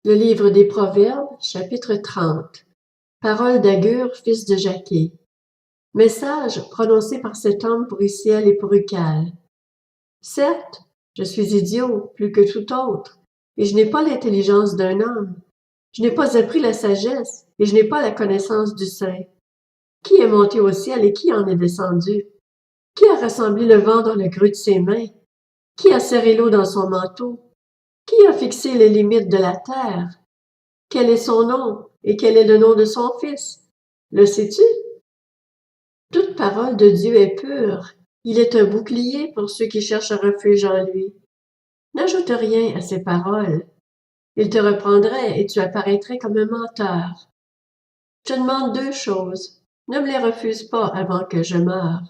Le livre des Proverbes, chapitre 30. Paroles d'Agur, fils de Jaqué. Message prononcé par cet homme pour Iciel et pour Ucal. Certes, je suis idiot plus que tout autre, et je n'ai pas l'intelligence d'un homme. Je n'ai pas appris la sagesse, et je n'ai pas la connaissance du saint. Qui est monté au ciel et qui en est descendu? Qui a rassemblé le vent dans le creux de ses mains? Qui a serré l'eau dans son manteau? Qui a fixé les limites de la terre? Quel est son nom et quel est le nom de son fils? Le sais-tu? Toute parole de Dieu est pure. Il est un bouclier pour ceux qui cherchent un refuge en lui. N'ajoute rien à ses paroles. Il te reprendrait et tu apparaîtrais comme un menteur. Je te demande deux choses. Ne me les refuse pas avant que je meure.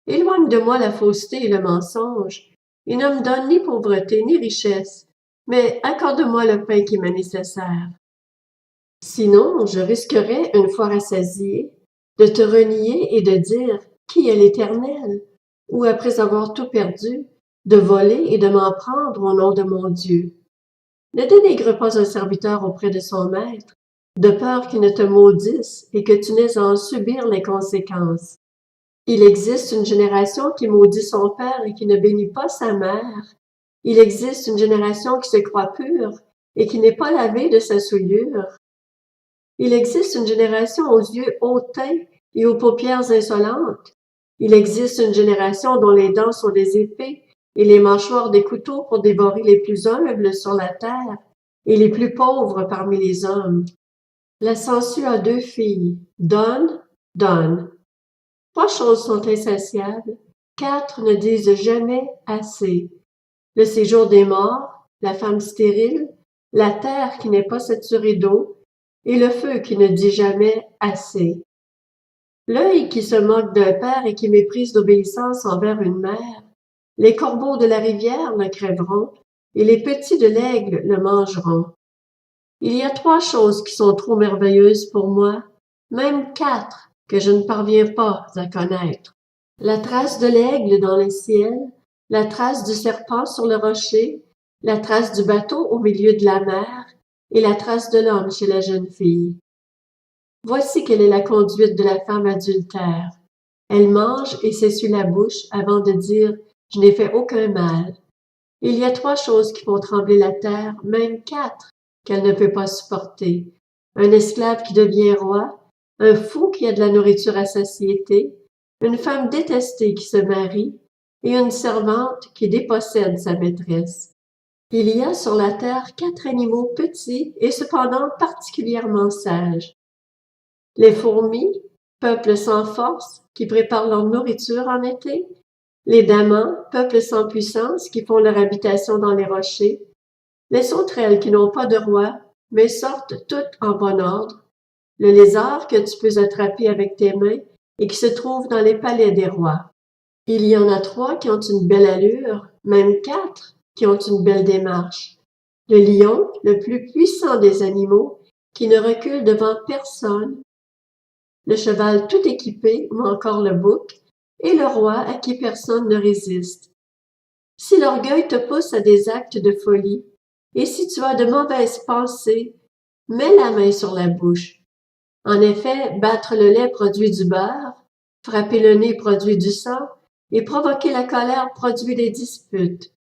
Éloigne de moi la fausseté et le mensonge, et ne me donne ni pauvreté ni richesse, mais accorde-moi le pain qui m'est nécessaire. Sinon, je risquerais, une fois rassasié, de te renier et de dire qui est l'Éternel, ou après avoir tout perdu, de voler et de m'en prendre au nom de mon Dieu. Ne dénigre pas un serviteur auprès de son maître, de peur qu'il ne te maudisse et que tu n'aies à en subir les conséquences. Il existe une génération qui maudit son père et qui ne bénit pas sa mère. Il existe une génération qui se croit pure et qui n'est pas lavée de sa souillure. Il existe une génération aux yeux hautains et aux paupières insolentes. Il existe une génération dont les dents sont des épées et les mâchoires des couteaux pour dévorer les plus humbles sur la terre et les plus pauvres parmi les hommes. La sangsue a deux filles. Donne, donne. Trois choses sont insatiables. Quatre ne disent jamais assez. Le séjour des morts, la femme stérile, la terre qui n'est pas saturée d'eau, et le feu qui ne dit jamais assez. L'œil qui se moque d'un père et qui méprise l'obéissance envers une mère, les corbeaux de la rivière le crèveront, et les petits de l'aigle le mangeront. Il y a trois choses qui sont trop merveilleuses pour moi, même quatre que je ne parviens pas à connaître. La trace de l'aigle dans le ciel, la trace du serpent sur le rocher, la trace du bateau au milieu de la mer, et la trace de l'homme chez la jeune fille. Voici quelle est la conduite de la femme adultère. Elle mange et s'essuie la bouche avant de dire « Je n'ai fait aucun mal ». Il y a trois choses qui font trembler la terre, même quatre, qu'elle ne peut pas supporter. Un esclave qui devient roi, un fou qui a de la nourriture à satiété, une femme détestée qui se marie, et une servante qui dépossède sa maîtresse. Il y a sur la terre quatre animaux petits et cependant particulièrement sages. Les fourmis, peuple sans force, qui préparent leur nourriture en été. Les damans, peuple sans puissance, qui font leur habitation dans les rochers. Les sauterelles qui n'ont pas de roi, mais sortent toutes en bon ordre. Le lézard que tu peux attraper avec tes mains et qui se trouve dans les palais des rois. Il y en a trois qui ont une belle allure, même quatre qui ont une belle démarche. Le lion, le plus puissant des animaux, qui ne recule devant personne. Le cheval tout équipé, ou encore le bouc, et le roi à qui personne ne résiste. Si l'orgueil te pousse à des actes de folie, et si tu as de mauvaises pensées, mets la main sur la bouche. En effet, battre le lait produit du beurre, frapper le nez produit du sang, et provoquer la colère produit des disputes.